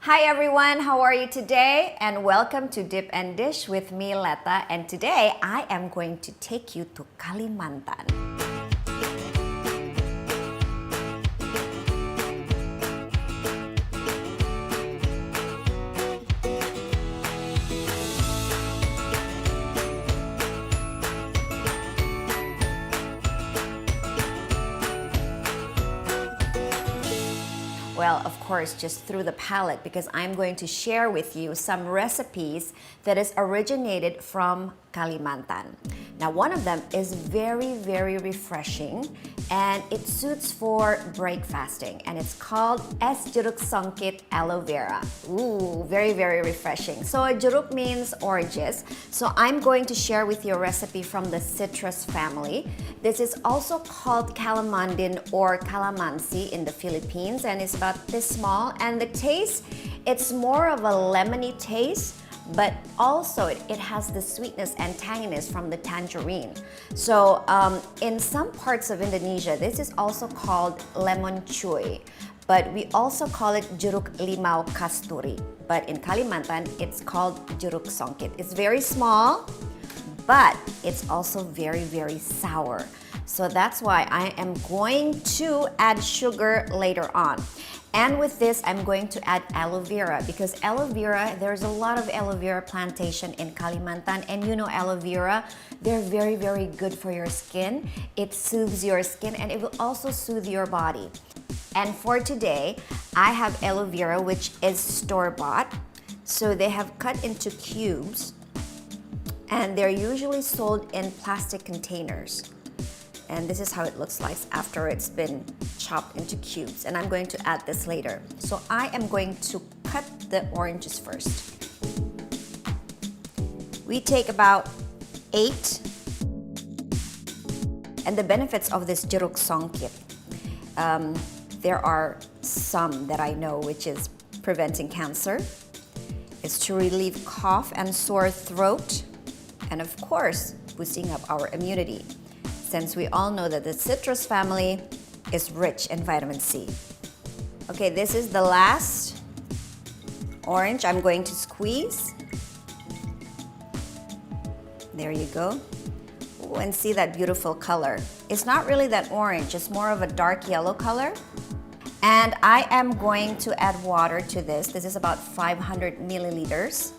Hi everyone, how are you today? And welcome to Dip and Dish with me, Letta. And today I am going to take you to Kalimantan. Well, of course, just through the palate because I'm going to share with you some recipes that is originated from Kalimantan. Now, one of them is very refreshing and it suits for breakfasting and it's called es Jeruk Songkit aloe vera. Ooh, very refreshing. So jeruk means oranges. So I'm going to share with you a recipe from the citrus family. This is also called calamandin or calamansi in the Philippines and it's about this small, and the taste, it's more of a lemony taste, but also it has the sweetness and tanginess from the tangerine. So in some parts of Indonesia, this is also called lemon chuy, but we also call it jeruk limau kasturi. But in Kalimantan, it's called jeruk songkit. It's very small, but it's also very sour. So that's why I am going to add sugar later on. And with this, I'm going to add aloe vera because aloe vera, there's a lot of aloe vera plantation in Kalimantan. And you know aloe vera, they're very good for your skin. It soothes your skin and it will also soothe your body. And for today, I have aloe vera, which is store-bought. So they have cut into cubes and they're usually sold in plastic containers. And this is how it looks like after it's been chopped into cubes. And I'm going to add this later. So I am going to cut the oranges first. We take about 8. And the benefits of this jeruk songkit, there are some that I know, which is preventing cancer. It's to relieve cough and sore throat. And of course, boosting up our immunity, since we all know that the citrus family is rich in vitamin C. Okay, this is the last orange I'm going to squeeze. There you go. Ooh, and see that beautiful color. It's not really that orange, it's more of a dark yellow color. And I am going to add water to this. This is about 500 milliliters.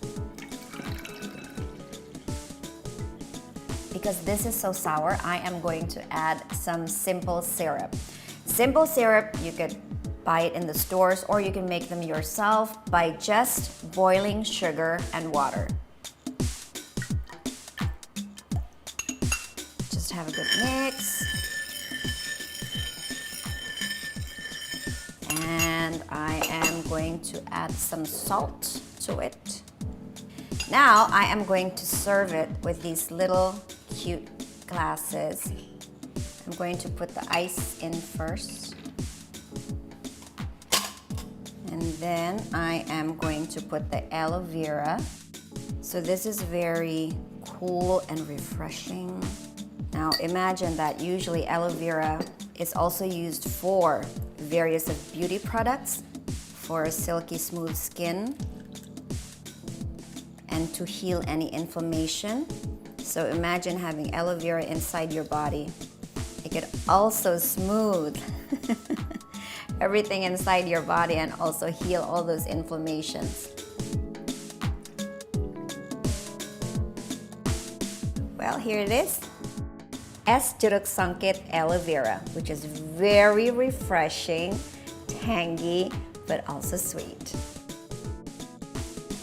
Because this is so sour, I am going to add some simple syrup. Simple syrup, you could buy it in the stores or you can make them yourself by just boiling sugar and water. Just have a good mix. And I am going to add some salt to it. Now I am going to serve it with these little cute glasses. I'm going to put the ice in first. And then I am going to put the aloe vera. So this is very cool and refreshing. Now imagine that usually aloe vera is also used for various beauty products, for a silky smooth skin, and to heal any inflammation. So imagine having aloe vera inside your body. It could also smooth everything inside your body and also heal all those inflammations. Well, here it is. Es Jeruk Songkit aloe vera, which is very refreshing, tangy, but also sweet.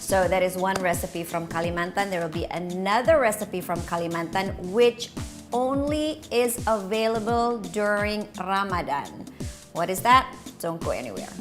So that is one recipe from Kalimantan. There will be another recipe from Kalimantan which only is available during Ramadan. What is that? Don't go anywhere.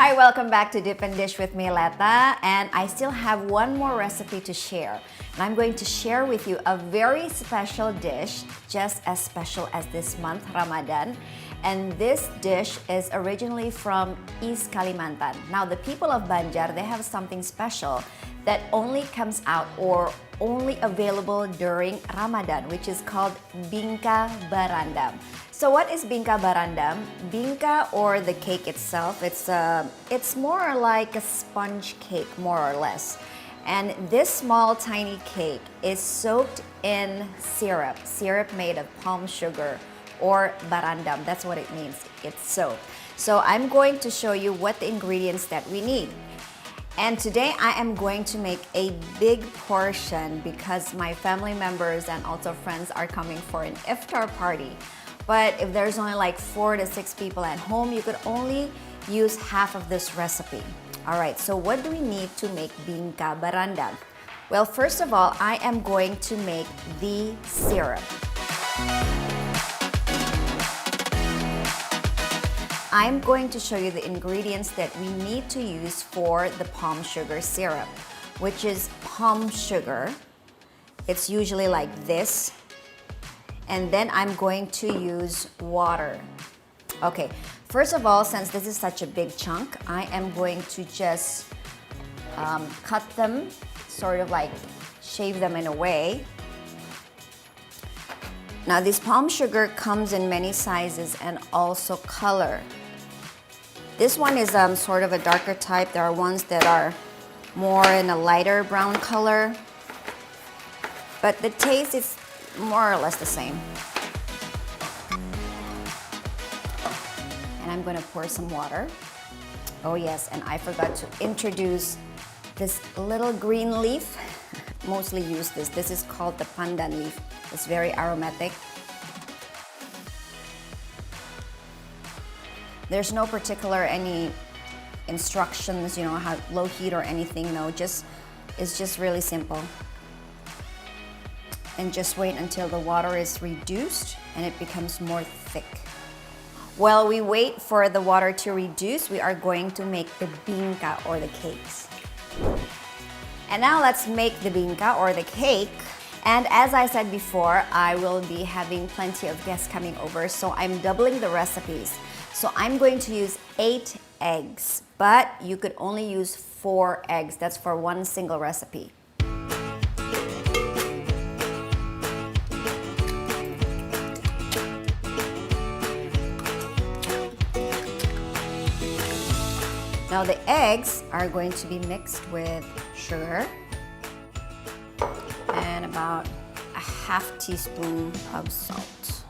Hi, welcome back to Dip and Dish with me, Letta, and I still have one more recipe to share. And I'm going to share with you a very special dish, just as special as this month, Ramadan. And this dish is originally from East Kalimantan. Now, the people of Banjar, they have something special that only comes out or only available during Ramadan, which is called Bingka Barandam. So what is Bingka Barandam? Bingka, or the cake itself, it's more like a sponge cake, more or less. And this small tiny cake is soaked in syrup made of palm sugar, or barandam. That's what it means. It's soaked. So I'm going to show you what the ingredients that we need. And today I am going to make a big portion because my family members and also friends are coming for an iftar party. But if there's only like 4 to 6 people at home, you could only use half of this recipe. All right, so what do we need to make Bingka Barandam? Well, first of all, I am going to make the syrup. I'm going to show you the ingredients that we need to use for the palm sugar syrup, which is palm sugar. It's usually like this. And then I'm going to use water. Okay, first of all, since this is such a big chunk, I am going to just cut them, sort of like shave them in a way. Now, this palm sugar comes in many sizes and also color. This one is sort of a darker type. There are ones that are more in a lighter brown color, but the taste is more or less the same. And I'm gonna pour some water. Oh yes, and I forgot to introduce this little green leaf. Mostly use this. This is called the pandan leaf. It's very aromatic. There's no particular any instructions, you know, how low heat or anything. No, it's just really simple. And just wait until the water is reduced and it becomes more thick. While we wait for the water to reduce, we are going to make the bingka, or the cakes. And now let's make the bingka, or the cake. And as I said before, I will be having plenty of guests coming over, so I'm doubling the recipes. So I'm going to use 8 eggs, but you could only use 4 eggs. That's for one single recipe. Now the eggs are going to be mixed with sugar and about a half teaspoon of salt.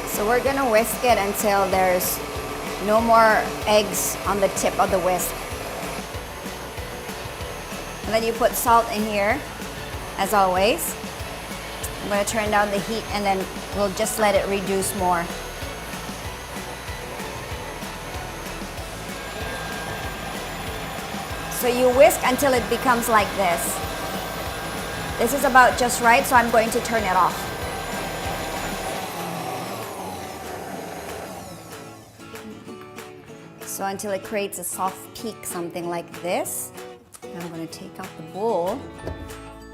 So we're gonna whisk it until there's no more eggs on the tip of the whisk. And then you put salt in here, as always. I'm gonna turn down the heat and then we'll just let it reduce more. So you whisk until it becomes like this. This is about just right, so I'm going to turn it off. So until it creates a soft peak, something like this. I'm going to take out the bowl.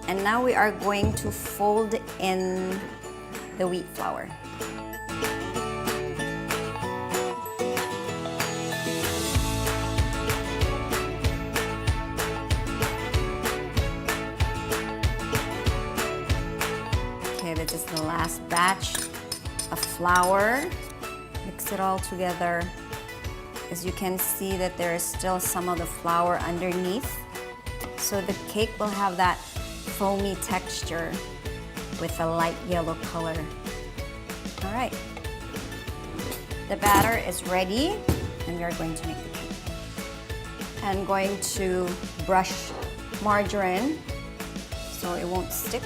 And now we are going to fold in the wheat flour. Okay, this is the last batch of flour. Mix it all together. As you can see that there is still some of the flour underneath. So the cake will have that foamy texture with a light yellow color. All right. The batter is ready and we are going to make the cake. I'm going to brush margarine so it won't stick.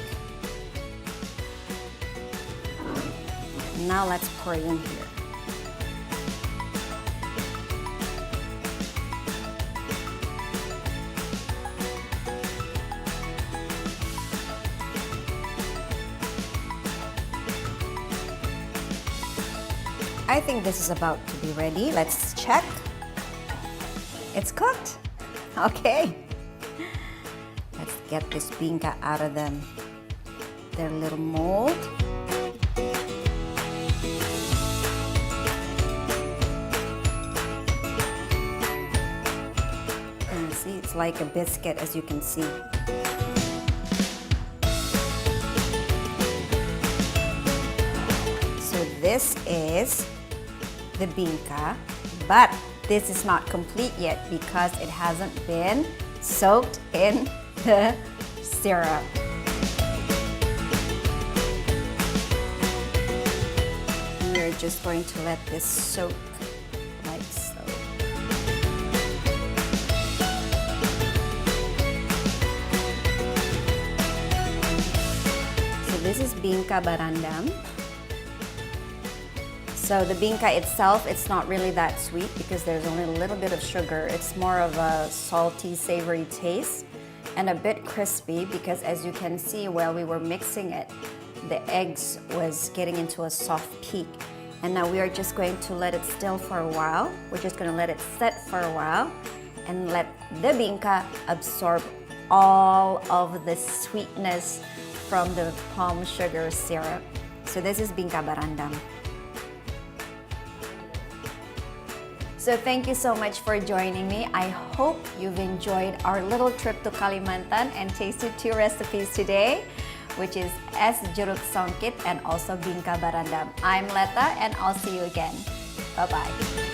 Now let's pour it in here. I think this is about to be ready. Let's check. It's cooked. Okay. Let's get this bingka out of their little mold. And see, it's like a biscuit, as you can see. So this is the bingka, but this is not complete yet because it hasn't been soaked in the syrup. We're just going to let this soak like so. So this is Bingka Barandam. So the bingka itself, it's not really that sweet because there's only a little bit of sugar. It's more of a salty, savory taste and a bit crispy because as you can see while we were mixing it, the eggs was getting into a soft peak. And now we are just going to let it still for a while. We're just going to let it set for a while and let the bingka absorb all of the sweetness from the palm sugar syrup. So this is Bingka Barandam. So thank you so much for joining me. I hope you've enjoyed our little trip to Kalimantan and tasted two recipes today, which is es jeruk songkit and also Bingka Barandam. I'm Letta and I'll see you again. Bye-bye.